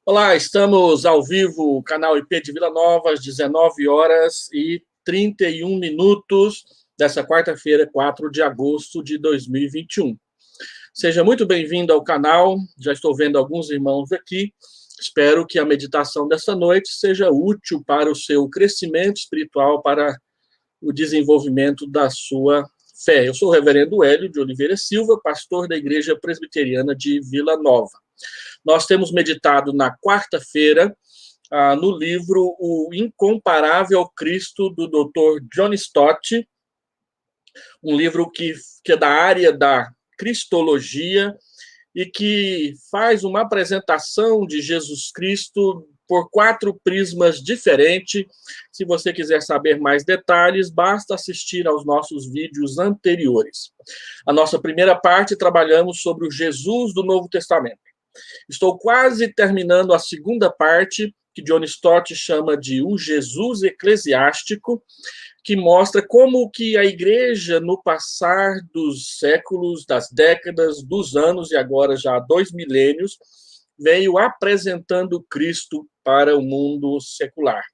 Olá, estamos ao vivo, canal IP de Vila Nova, às 19h31 dessa quarta-feira, 4 de agosto de 2021. Seja muito bem-vindo ao canal, já estou vendo alguns irmãos aqui. Espero que a meditação dessa noite seja útil para o seu crescimento espiritual, para o desenvolvimento da sua fé. Eu sou o reverendo Hélio de Oliveira Silva, pastor da Igreja Presbiteriana de Vila Nova. Nós temos meditado na quarta-feira no livro O Incomparável Cristo, do Dr. John Stott, um livro que é da área da cristologia e que faz uma apresentação de Jesus Cristo por 4 prismas diferentes. Se você quiser saber mais detalhes, basta assistir aos nossos vídeos anteriores. A nossa primeira parte, trabalhamos sobre o Jesus do Novo Testamento. Estou quase terminando a segunda parte, que John Stott chama de o Jesus eclesiástico, que mostra como que a igreja, no passar dos séculos, das décadas, dos anos e agora já há 2 milênios, veio apresentando Cristo para o mundo secular.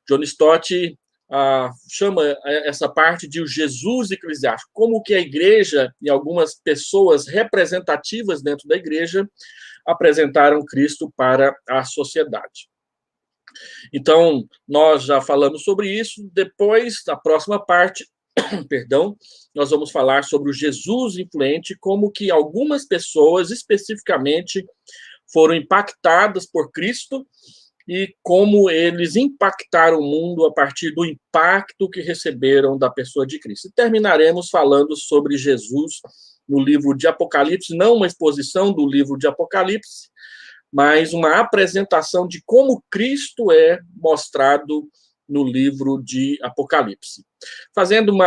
John Stott chama essa parte de o Jesus eclesiástico, como que a igreja e algumas pessoas representativas dentro da igreja apresentaram Cristo para a sociedade. Então, nós já falamos sobre isso. Depois, na próxima parte, nós vamos falar sobre o Jesus influente, como que algumas pessoas, especificamente, foram impactadas por Cristo e como eles impactaram o mundo a partir do impacto que receberam da pessoa de Cristo. E terminaremos falando sobre Jesus no livro de Apocalipse, não uma exposição do livro de Apocalipse, mas uma apresentação de como Cristo é mostrado no livro de Apocalipse. Fazendo um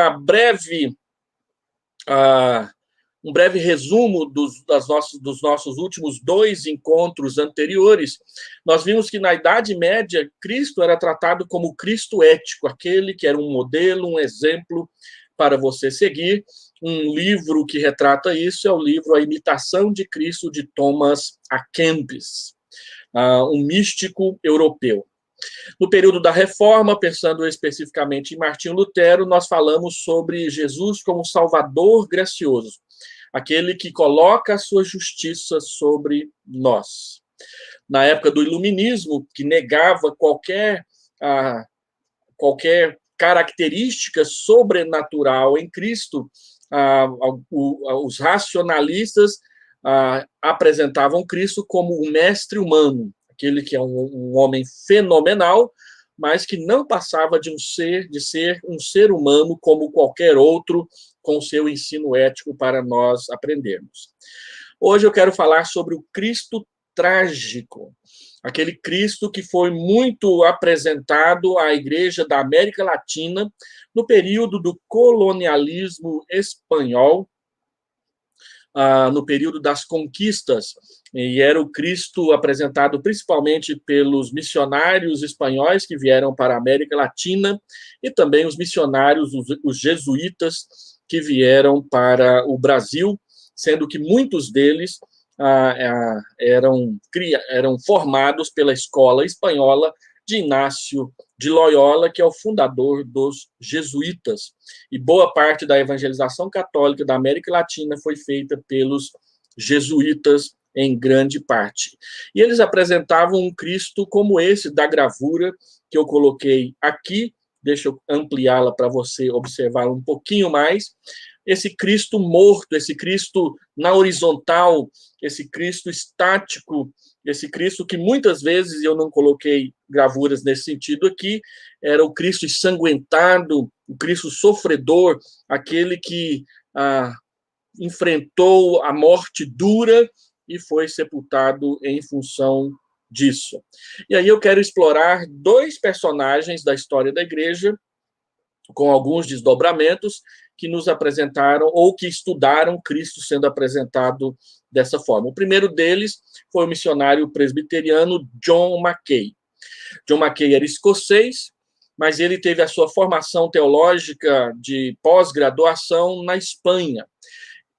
breve resumo dos nossos últimos 2 encontros anteriores, nós vimos que na Idade Média, Cristo era tratado como Cristo ético, aquele que era um modelo, um exemplo para você seguir. Um livro que retrata isso é o livro A Imitação de Cristo, de Thomas à Kempis, um místico europeu. No período da Reforma, pensando especificamente em Martinho Lutero, nós falamos sobre Jesus como Salvador gracioso, aquele que coloca a sua justiça sobre nós. Na época do Iluminismo, que negava qualquer característica sobrenatural em Cristo, os racionalistas apresentavam Cristo como um mestre humano, aquele que é um homem fenomenal, mas que não passava de ser um ser humano como qualquer outro, com seu ensino ético para nós aprendermos. Hoje eu quero falar sobre o Cristo trágico, aquele Cristo que foi muito apresentado à Igreja da América Latina no período do colonialismo espanhol, no período das conquistas, e era o Cristo apresentado principalmente pelos missionários espanhóis que vieram para a América Latina e também os missionários, os jesuítas, que vieram para o Brasil, sendo que muitos deles eram formados pela escola espanhola de Inácio de Loyola, que é o fundador dos jesuítas. E boa parte da evangelização católica da América Latina foi feita pelos jesuítas, em grande parte. E eles apresentavam um Cristo como esse da gravura que eu coloquei aqui. Deixa eu ampliá-la para você observar um pouquinho mais. Esse Cristo morto, esse Cristo na horizontal, esse Cristo estático, esse Cristo que muitas vezes, eu não coloquei gravuras nesse sentido aqui, era o Cristo ensanguentado, o Cristo sofredor, aquele que enfrentou a morte dura e foi sepultado em função disso. E aí eu quero explorar 2 personagens da história da igreja, com alguns desdobramentos, que nos apresentaram ou que estudaram Cristo sendo apresentado dessa forma. O primeiro deles foi o missionário presbiteriano John Mackay. John Mackay era escocês, mas ele teve a sua formação teológica de pós-graduação na Espanha.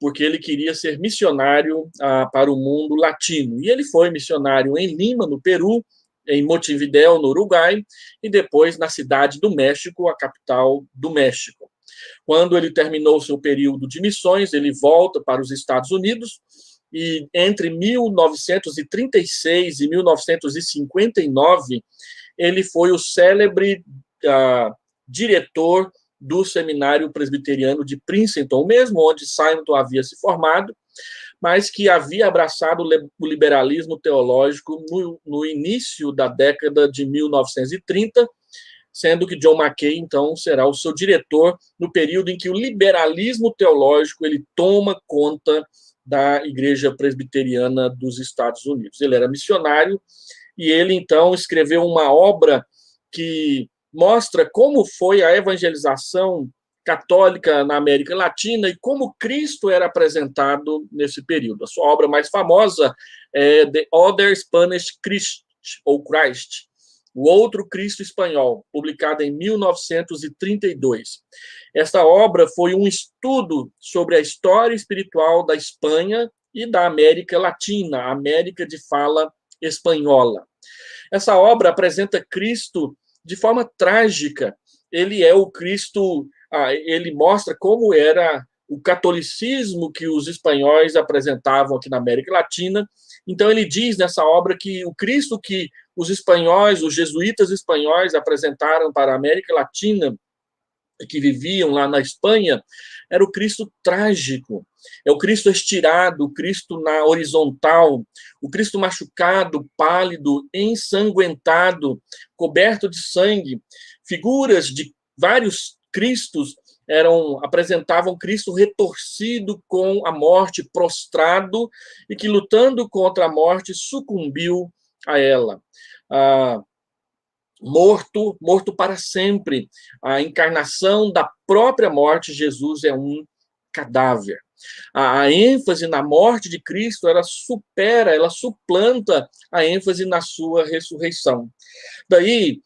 porque ele queria ser missionário para o mundo latino. E ele foi missionário em Lima, no Peru, em Montevidéu, no Uruguai, e depois na cidade do México, a capital do México. Quando ele terminou seu período de missões, ele volta para os Estados Unidos, e entre 1936 e 1959, ele foi o célebre diretor do Seminário Presbiteriano de Princeton, mesmo onde Simonton havia se formado, mas que havia abraçado o liberalismo teológico no início da década de 1930, sendo que John Mackay, então, será o seu diretor no período em que o liberalismo teológico ele toma conta da Igreja Presbiteriana dos Estados Unidos. Ele era missionário e ele, então, escreveu uma obra que mostra como foi a evangelização católica na América Latina e como Cristo era apresentado nesse período. A sua obra mais famosa é The Other Spanish Christ, ou Christ, O Outro Cristo Espanhol, publicada em 1932. Esta obra foi um estudo sobre a história espiritual da Espanha e da América Latina, América de fala espanhola. Essa obra apresenta Cristo de forma trágica. Ele é o Cristo, ele mostra como era o catolicismo que os espanhóis apresentavam aqui na América Latina. Então, ele diz nessa obra que o Cristo que os espanhóis, os jesuítas espanhóis apresentaram para a América Latina, que viviam lá na Espanha, era o Cristo trágico. É o Cristo estirado, o Cristo na horizontal, o Cristo machucado, pálido, ensanguentado, coberto de sangue. Figuras de vários Cristos apresentavam Cristo retorcido com a morte, prostrado, e que, lutando contra a morte, sucumbiu a ela. Morto para sempre. A encarnação da própria morte, Jesus é um cadáver. A ênfase na morte de Cristo, ela suplanta a ênfase na sua ressurreição. Daí,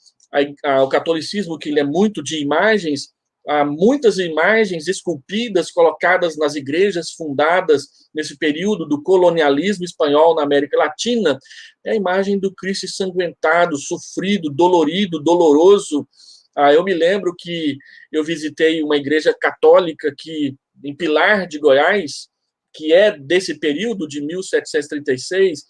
o catolicismo, que ele é muito de imagens, há muitas imagens esculpidas, colocadas nas igrejas fundadas nesse período do colonialismo espanhol na América Latina. É a imagem do Cristo ensanguentado, sofrido, dolorido, doloroso. Eu me lembro que eu visitei uma igreja católica em Pilar de Goiás, que é desse período de 1736,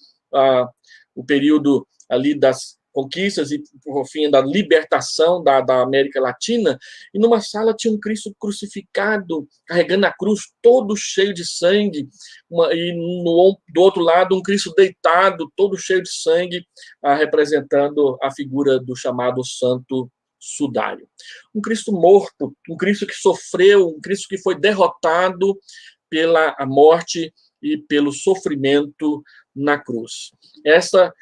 o período ali das conquistas e, por fim, da libertação da América Latina, e numa sala tinha um Cristo crucificado, carregando a cruz, todo cheio de sangue, do outro lado um Cristo deitado, todo cheio de sangue, representando a figura do chamado Santo Sudário. Um Cristo morto, um Cristo que sofreu, um Cristo que foi derrotado pela morte e pelo sofrimento na cruz. Esta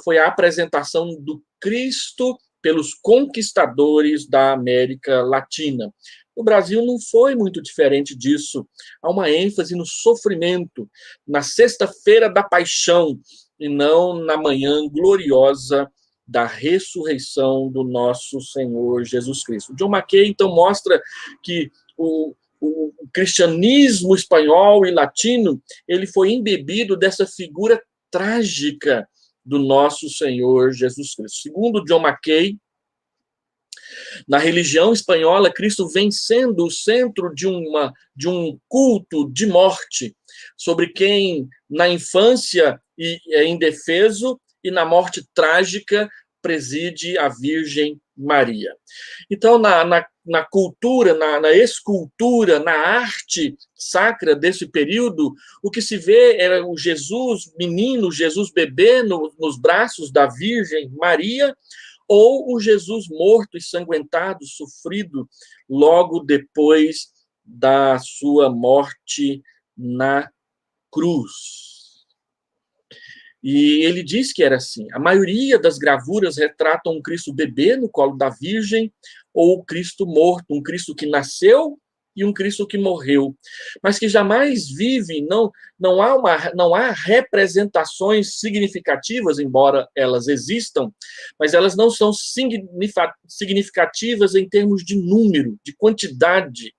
foi a apresentação do Cristo pelos conquistadores da América Latina. O Brasil não foi muito diferente disso. Há uma ênfase no sofrimento, na sexta-feira da paixão, e não na manhã gloriosa da ressurreição do nosso Senhor Jesus Cristo. John Mackay, então, mostra que o cristianismo espanhol e latino ele foi embebido dessa figura trágica do nosso Senhor Jesus Cristo. Segundo John Mackay, na religião espanhola, Cristo vem sendo o centro de um culto de morte, sobre quem, na infância, é indefeso, e na morte trágica, preside a Virgem Maria. Então, na cultura, na escultura, na arte sacra desse período, o que se vê é o Jesus menino, Jesus bebê nos braços da Virgem Maria, ou o Jesus morto, ensanguentado, sofrido, logo depois da sua morte na cruz. E ele diz que era assim. A maioria das gravuras retratam um Cristo bebê no colo da Virgem, ou o Cristo morto, um Cristo que nasceu e um Cristo que morreu, mas que jamais vive, não há representações significativas, embora elas existam, mas elas não são significativas em termos de número, de quantidade.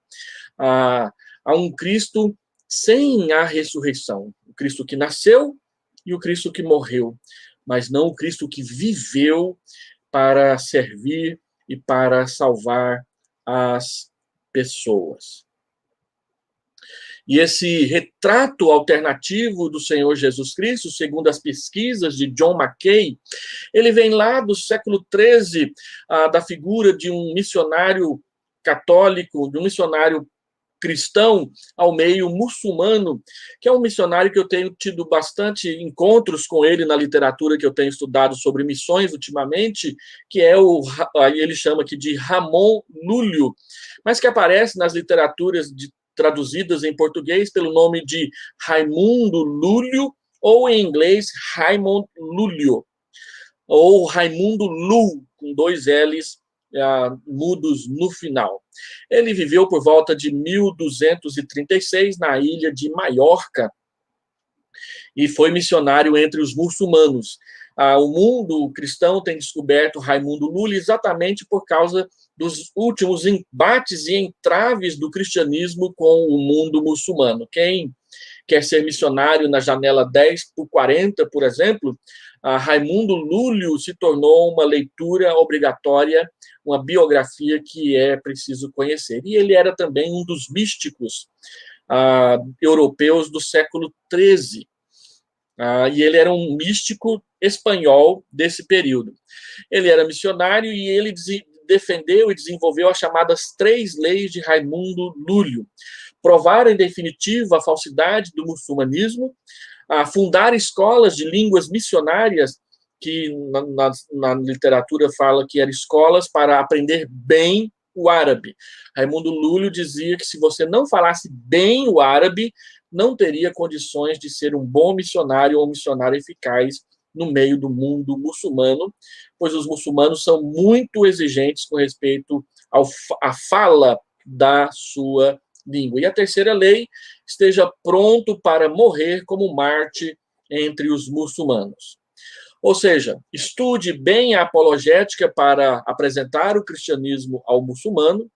Há um Cristo sem a ressurreição. O Cristo que nasceu e o Cristo que morreu, mas não o Cristo que viveu para servir e para salvar as pessoas. E esse retrato alternativo do Senhor Jesus Cristo, segundo as pesquisas de John Mackay, ele vem lá do século XIII, da figura de um missionário católico, de um missionário cristão ao meio muçulmano, que é um missionário que eu tenho tido bastante encontros com ele na literatura que eu tenho estudado sobre missões ultimamente, que é ele chama aqui de Ramon Lúlio, mas que aparece nas literaturas traduzidas em português pelo nome de Raimundo Lúlio, ou em inglês Raymond Lúlio, ou Raimundo Lu, com 2 L's mudos no final. Ele viveu por volta de 1236 na ilha de Maiorca e foi missionário entre os muçulmanos. O mundo cristão tem descoberto Raimundo Lúlio exatamente por causa dos últimos embates e entraves do cristianismo com o mundo muçulmano. Quem quer ser missionário na janela 10 por 40, por exemplo, Raimundo Lúlio se tornou uma leitura obrigatória, uma biografia que é preciso conhecer. E ele era também um dos místicos europeus do século XIII. E ele era um místico espanhol desse período. Ele era missionário e ele defendeu e desenvolveu as chamadas 3 leis de Raimundo Lúlio. Provar, em definitivo, a falsidade do muçulmanismo, fundar escolas de línguas missionárias, que na literatura fala que eram escolas para aprender bem o árabe. Raimundo Lúlio dizia que se você não falasse bem o árabe, não teria condições de ser um bom missionário ou um missionário eficaz no meio do mundo muçulmano, pois os muçulmanos são muito exigentes com respeito à fala da sua língua. E a 3ª lei, esteja pronto para morrer como Marte entre os muçulmanos. Ou seja, estude bem a apologética para apresentar o cristianismo ao muçulmano,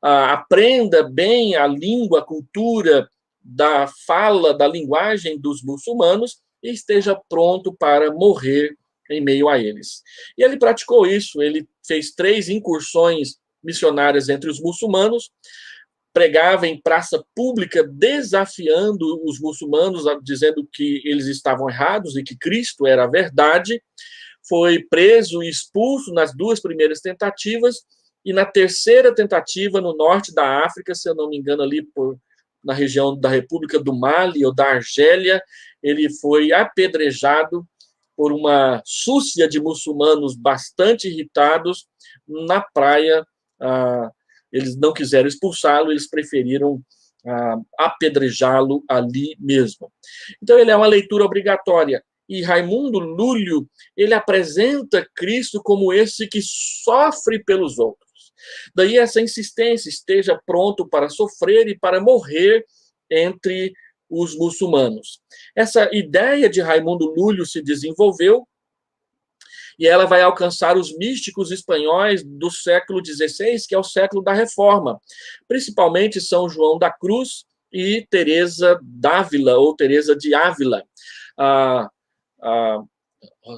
aprenda bem a língua, a cultura da fala, da linguagem dos muçulmanos e esteja pronto para morrer em meio a eles. E ele praticou isso, ele fez 3 incursões missionárias entre os muçulmanos, pregava em praça pública, desafiando os muçulmanos, dizendo que eles estavam errados e que Cristo era a verdade. Foi preso e expulso nas 2 primeiras tentativas, e na 3ª tentativa, no norte da África, se eu não me engano, ali na região da República do Mali ou da Argélia, ele foi apedrejado por uma súcia de muçulmanos bastante irritados na praia. Eles não quiseram expulsá-lo, eles preferiram apedrejá-lo ali mesmo. Então, ele é uma leitura obrigatória. E Raimundo Lúlio, ele apresenta Cristo como esse que sofre pelos outros. Daí essa insistência, esteja pronto para sofrer e para morrer entre os muçulmanos. Essa ideia de Raimundo Lúlio se desenvolveu e ela vai alcançar os místicos espanhóis do século XVI, que é o século da Reforma, principalmente São João da Cruz e Teresa d'Ávila, ou Teresa de Ávila.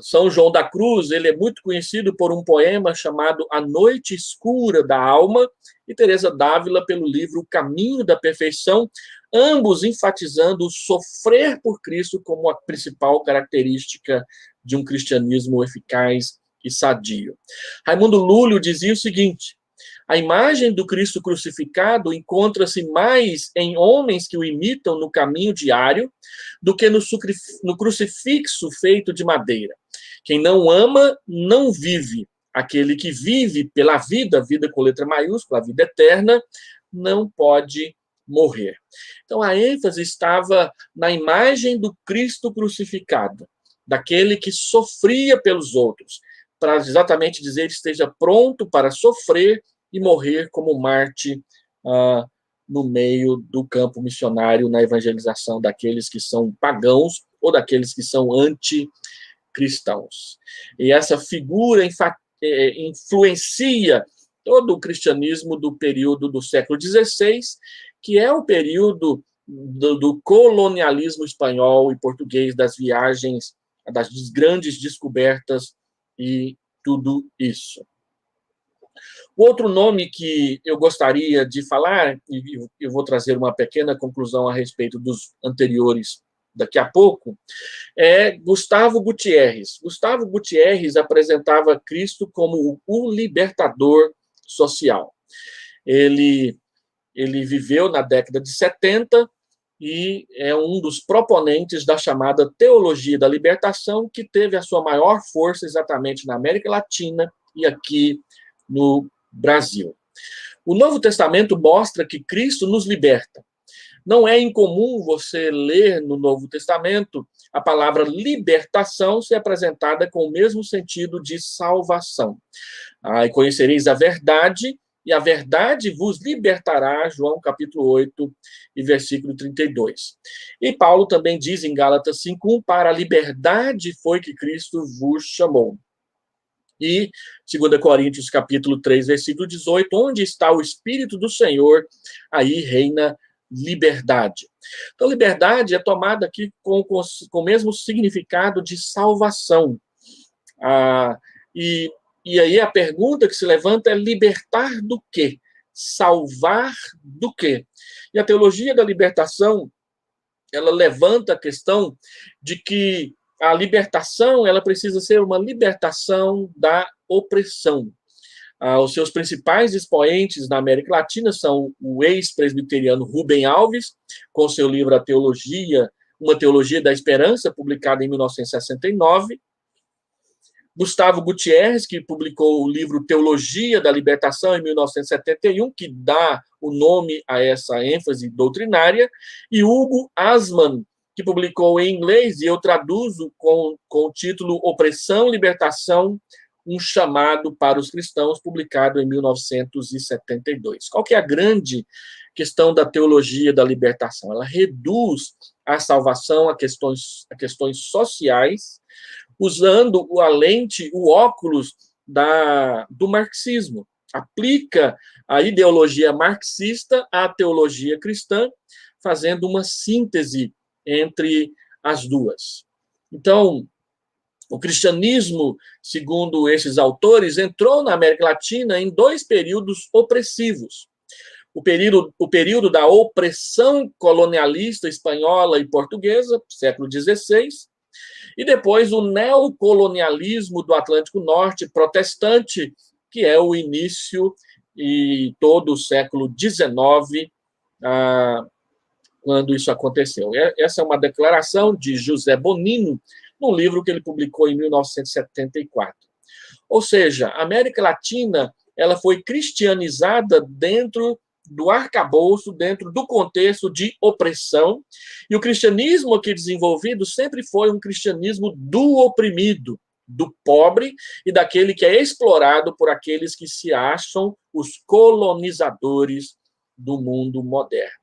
São João da Cruz, ele é muito conhecido por um poema chamado A Noite Escura da Alma, e Teresa d'Ávila pelo livro O Caminho da Perfeição, ambos enfatizando o sofrer por Cristo como a principal característica de um cristianismo eficaz e sadio. Raimundo Lúlio dizia o seguinte: a imagem do Cristo crucificado encontra-se mais em homens que o imitam no caminho diário do que no crucifixo feito de madeira. Quem não ama, não vive. Aquele que vive pela vida, vida com letra maiúscula, a vida eterna, não pode morrer. Então, a ênfase estava na imagem do Cristo crucificado, daquele que sofria pelos outros, para exatamente dizer que esteja pronto para sofrer e morrer como Marte no meio do campo missionário, na evangelização daqueles que são pagãos ou daqueles que são anticristãos. E essa figura influencia todo o cristianismo do período do século XVI, que é o período do colonialismo espanhol e português, das viagens, das grandes descobertas e tudo isso. O outro nome que eu gostaria de falar, e eu vou trazer uma pequena conclusão a respeito dos anteriores daqui a pouco, é Gustavo Gutierrez. Gustavo Gutierrez apresentava Cristo como o libertador social. Ele viveu na década de 70 e é um dos proponentes da chamada teologia da libertação, que teve a sua maior força exatamente na América Latina e aqui no Brasil. O Novo Testamento mostra que Cristo nos liberta. Não é incomum você ler no Novo Testamento a palavra libertação ser apresentada com o mesmo sentido de salvação. E conhecereis a verdade, e a verdade vos libertará, João capítulo 8 e versículo 32. E Paulo também diz em Gálatas 5:1, para a liberdade foi que Cristo vos chamou. E 2 Coríntios capítulo 3, versículo 18, onde está o Espírito do Senhor, aí reina liberdade. Então, liberdade é tomada aqui com o mesmo significado de salvação. E aí a pergunta que se levanta é libertar do quê? Salvar do quê? E a teologia da libertação, ela levanta a questão de que a libertação, ela precisa ser uma libertação da opressão. Os seus principais expoentes na América Latina são o ex-presbiteriano Rubem Alves, com seu livro A Teologia, Uma Teologia da Esperança, publicado em 1969, Gustavo Gutierrez, que publicou o livro Teologia da Libertação, em 1971, que dá o nome a essa ênfase doutrinária, e Hugo Asman, que publicou em inglês, e eu traduzo com o título Opressão, Libertação, um chamado para os cristãos, publicado em 1972. Qual que é a grande questão da teologia da libertação? Ela reduz a salvação a questões sociais, usando a lente, o óculos do marxismo. Aplica a ideologia marxista à teologia cristã, fazendo uma síntese entre as duas. Então, o cristianismo, segundo esses autores, entrou na América Latina em dois períodos opressivos. O período da opressão colonialista espanhola e portuguesa, século XVI, e depois o neocolonialismo do Atlântico Norte protestante, que é o início e todo o século XIX, quando isso aconteceu. Essa é uma declaração de José Bonino, num livro que ele publicou em 1974. Ou seja, a América Latina, ela foi cristianizada dentro do arcabouço, dentro do contexto de opressão, e o cristianismo aqui desenvolvido sempre foi um cristianismo do oprimido, do pobre e daquele que é explorado por aqueles que se acham os colonizadores do mundo moderno.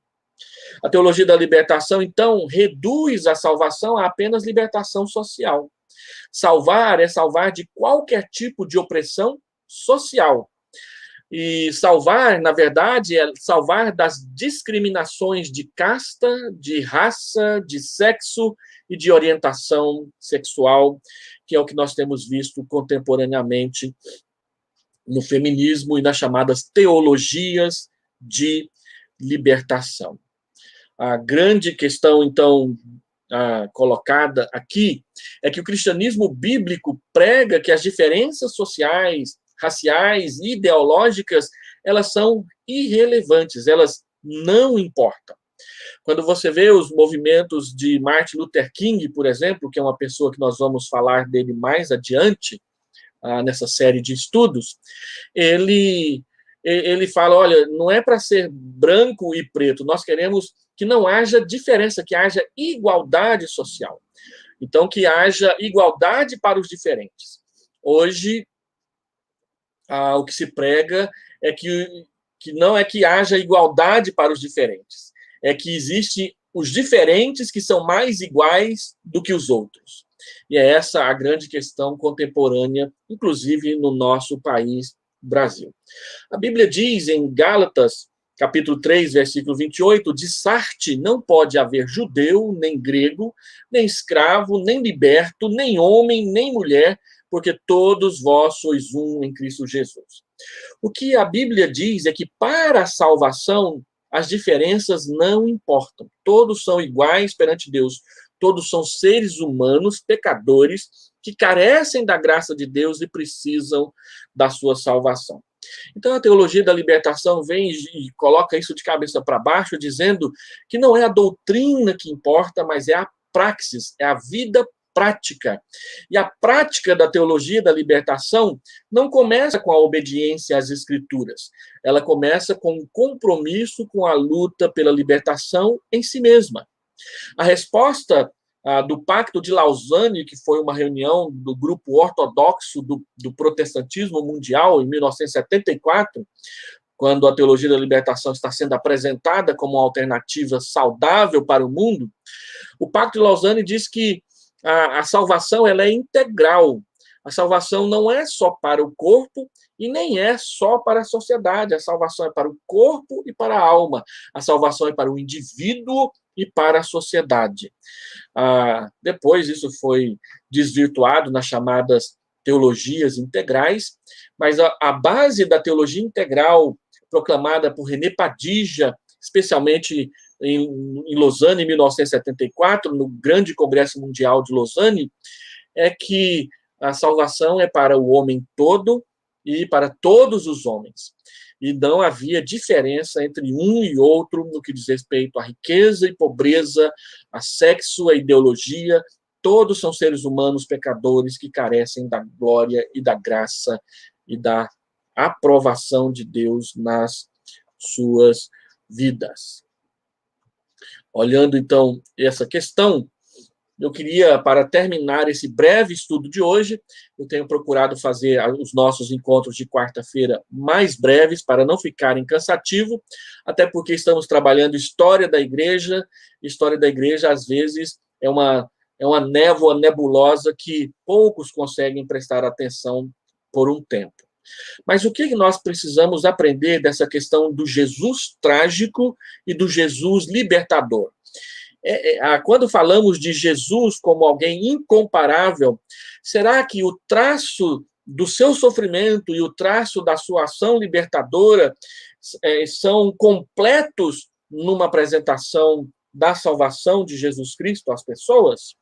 A teologia da libertação, então, reduz a salvação a apenas libertação social. Salvar é salvar de qualquer tipo de opressão social. E salvar, na verdade, é salvar das discriminações de casta, de raça, de sexo e de orientação sexual, que é o que nós temos visto contemporaneamente no feminismo e nas chamadas teologias de libertação. A grande questão, então, colocada aqui é que o cristianismo bíblico prega que as diferenças sociais, raciais e ideológicas, elas são irrelevantes, elas não importam. Quando você vê os movimentos de Martin Luther King, por exemplo, que é uma pessoa que nós vamos falar dele mais adiante, nessa série de estudos, ele fala, olha, não é para ser branco e preto, nós queremos que não haja diferença, que haja igualdade social. Então, que haja igualdade para os diferentes. Hoje, o que se prega é que não é que haja igualdade para os diferentes, é que existem os diferentes que são mais iguais do que os outros. E é essa a grande questão contemporânea, inclusive no nosso país, Brasil. A Bíblia diz em Gálatas, capítulo 3, versículo 28, de Sarte não pode haver judeu, nem grego, nem escravo, nem liberto, nem homem, nem mulher, porque todos vós sois um em Cristo Jesus. O que a Bíblia diz é que para a salvação as diferenças não importam. Todos são iguais perante Deus. Todos são seres humanos, pecadores, que carecem da graça de Deus e precisam da sua salvação. Então, a teologia da libertação vem e coloca isso de cabeça para baixo, dizendo que não é a doutrina que importa, mas é a praxis, é a vida prática. E a prática da teologia da libertação não começa com a obediência às escrituras. Ela começa com um compromisso com a luta pela libertação em si mesma. A resposta do Pacto de Lausanne, que foi uma reunião do grupo ortodoxo do protestantismo mundial em 1974, quando a teologia da libertação está sendo apresentada como uma alternativa saudável para o mundo, o Pacto de Lausanne diz que a salvação ela é integral. A salvação não é só para o corpo e nem é só para a sociedade. A salvação é para o corpo e para a alma. A salvação é para o indivíduo e para a sociedade. Depois isso foi desvirtuado nas chamadas teologias integrais, mas a base da teologia integral proclamada por René Padilla, especialmente em Lausanne, em 1974, no Grande Congresso Mundial de Lausanne, é que a salvação é para o homem todo e para todos os homens. E não havia diferença entre um e outro no que diz respeito à riqueza e pobreza, a sexo, a ideologia. Todos são seres humanos pecadores que carecem da glória e da graça e da aprovação de Deus nas suas vidas. Olhando, então, essa questão, eu queria, para terminar esse breve estudo de hoje, eu tenho procurado fazer os nossos encontros de quarta-feira mais breves, para não ficarem cansativos, até porque estamos trabalhando história da igreja. História da igreja, às vezes, é uma névoa nebulosa que poucos conseguem prestar atenção por um tempo. Mas o que nós precisamos aprender dessa questão do Jesus trágico e do Jesus libertador? Quando falamos de Jesus como alguém incomparável, será que o traço do seu sofrimento e o traço da sua ação libertadora são completos numa apresentação da salvação de Jesus Cristo às pessoas?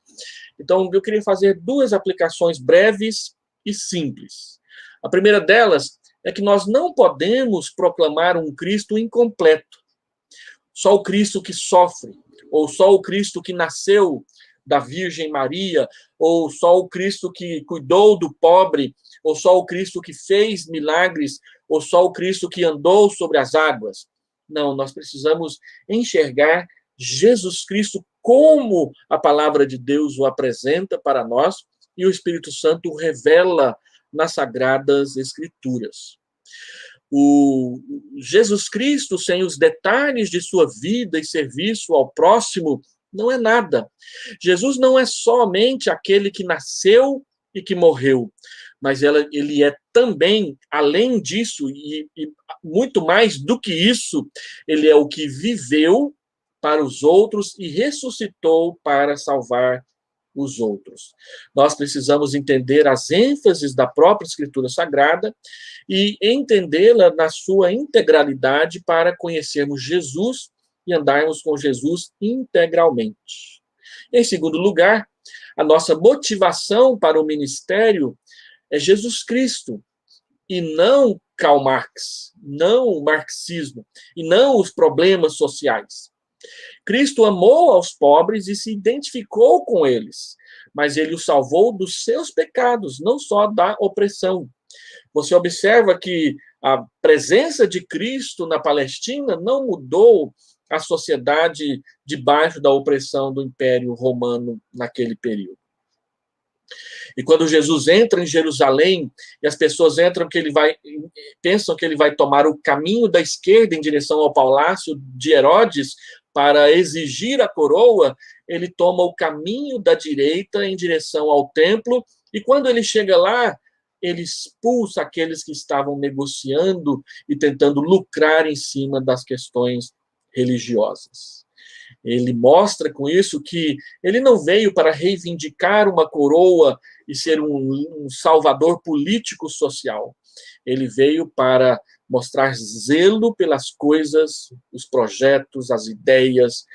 Então, eu queria fazer duas aplicações breves e simples. A primeira delas é que nós não podemos proclamar um Cristo incompleto. Só o Cristo que sofre, ou só o Cristo que nasceu da Virgem Maria, ou só o Cristo que cuidou do pobre, ou só o Cristo que fez milagres, ou só o Cristo que andou sobre as águas. Não, nós precisamos enxergar Jesus Cristo como a palavra de Deus o apresenta para nós e o Espírito Santo o revela nas Sagradas Escrituras. O Jesus Cristo, sem os detalhes de sua vida e serviço ao próximo, não é nada. Jesus não é somente aquele que nasceu e que morreu, mas ele é também, além disso, e muito mais do que isso, ele é o que viveu para os outros e ressuscitou para salvar os outros. Nós precisamos entender as ênfases da própria Escritura Sagrada e entendê-la na sua integralidade para conhecermos Jesus e andarmos com Jesus integralmente. Em segundo lugar, a nossa motivação para o ministério é Jesus Cristo e não Karl Marx, não o marxismo e não os problemas sociais. Cristo amou aos pobres e se identificou com eles, mas ele os salvou dos seus pecados, não só da opressão. Você observa que a presença de Cristo na Palestina não mudou a sociedade debaixo da opressão do Império Romano naquele período. E quando Jesus entra em Jerusalém, e as pessoas pensam que ele vai tomar o caminho da esquerda em direção ao palácio de Herodes para exigir a coroa, ele toma o caminho da direita em direção ao templo, e quando ele chega lá, ele expulsa aqueles que estavam negociando e tentando lucrar em cima das questões religiosas. Ele mostra com isso que ele não veio para reivindicar uma coroa e ser um salvador político-social. Ele veio para mostrar zelo pelas coisas, os projetos, as ideias,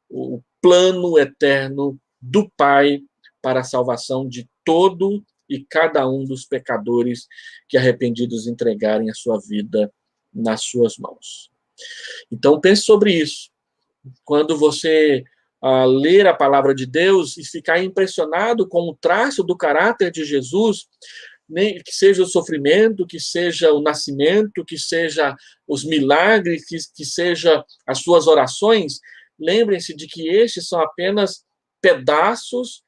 o plano eterno do Pai para a salvação de todo e cada um dos pecadores que arrependidos entregarem a sua vida nas suas mãos. Então pense sobre isso. Quando você ler a palavra de Deus e ficar impressionado com o traço do caráter de Jesus, que seja o sofrimento, que seja o nascimento, que seja os milagres, que seja as suas orações, lembrem-se de que estes são apenas pedaços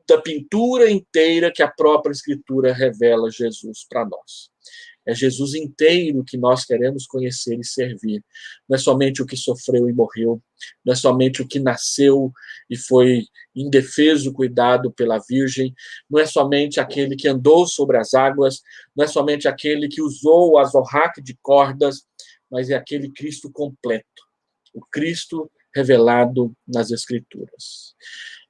da pintura inteira que a própria Escritura revela Jesus para nós. É Jesus inteiro que nós queremos conhecer e servir. Não é somente o que sofreu e morreu, não é somente o que nasceu e foi indefeso cuidado pela Virgem, não é somente aquele que andou sobre as águas, não é somente aquele que usou as orraque de cordas, mas é aquele Cristo completo, o Cristo revelado nas Escrituras.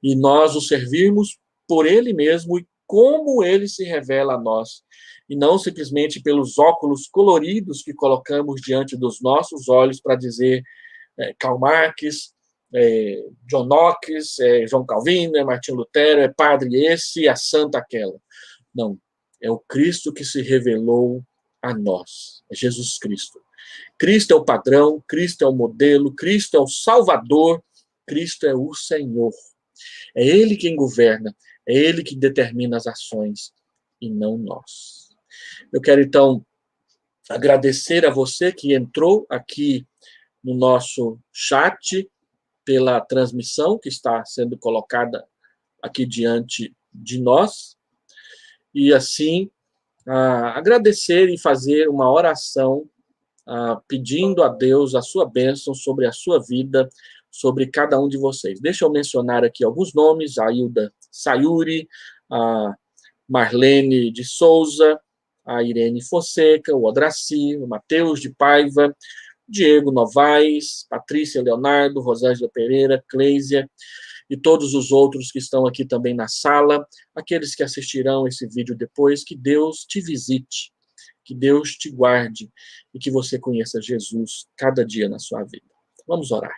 E nós o servimos por Ele mesmo e como Ele se revela a nós, e não simplesmente pelos óculos coloridos que colocamos diante dos nossos olhos para dizer Karl Marx, John Knox, João Calvino, Martim Lutero, é padre esse, é santa aquela. Não, é o Cristo que se revelou a nós, é Jesus Cristo. Cristo é o padrão, Cristo é o modelo, Cristo é o Salvador, Cristo é o Senhor. É Ele quem governa, é Ele que determina as ações, e não nós. Eu quero, então, agradecer a você que entrou aqui no nosso chat, pela transmissão que está sendo colocada aqui diante de nós, e assim, agradecer e fazer uma oração pedindo a Deus a sua bênção sobre a sua vida, sobre cada um de vocês. Deixa eu mencionar aqui alguns nomes: a Hilda Sayuri, a Marlene de Souza, a Irene Fonseca, o Odraci, o Matheus de Paiva, Diego Novaes, Patrícia Leonardo, Rosângela Pereira, Cléisia e todos os outros que estão aqui também na sala, aqueles que assistirão esse vídeo depois. Que Deus te visite, que Deus te guarde e que você conheça Jesus cada dia na sua vida. Vamos orar.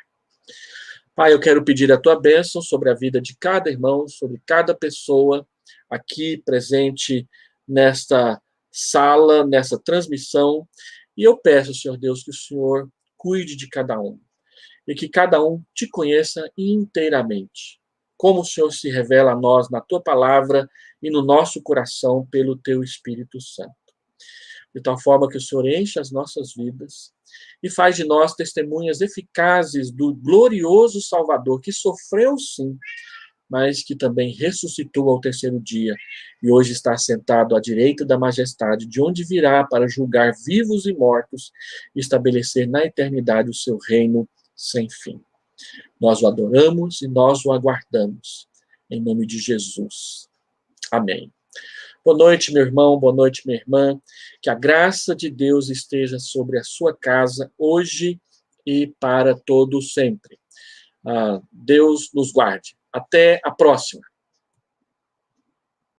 Pai, eu quero pedir a tua bênção sobre a vida de cada irmão, sobre cada pessoa aqui presente nesta sala, nessa transmissão, e eu peço, Senhor Deus, que o Senhor cuide de cada um, e que cada um te conheça inteiramente, como o Senhor se revela a nós na tua palavra e no nosso coração pelo teu Espírito Santo. De tal forma que o Senhor enche as nossas vidas e faz de nós testemunhas eficazes do glorioso Salvador, que sofreu sim, mas que também ressuscitou ao terceiro dia, e hoje está sentado à direita da majestade, de onde virá para julgar vivos e mortos, e estabelecer na eternidade o seu reino sem fim. Nós o adoramos e nós o aguardamos, em nome de Jesus. Amém. Boa noite, meu irmão, boa noite, minha irmã. Que a graça de Deus esteja sobre a sua casa, hoje e para todo sempre. Deus nos guarde. Até a próxima.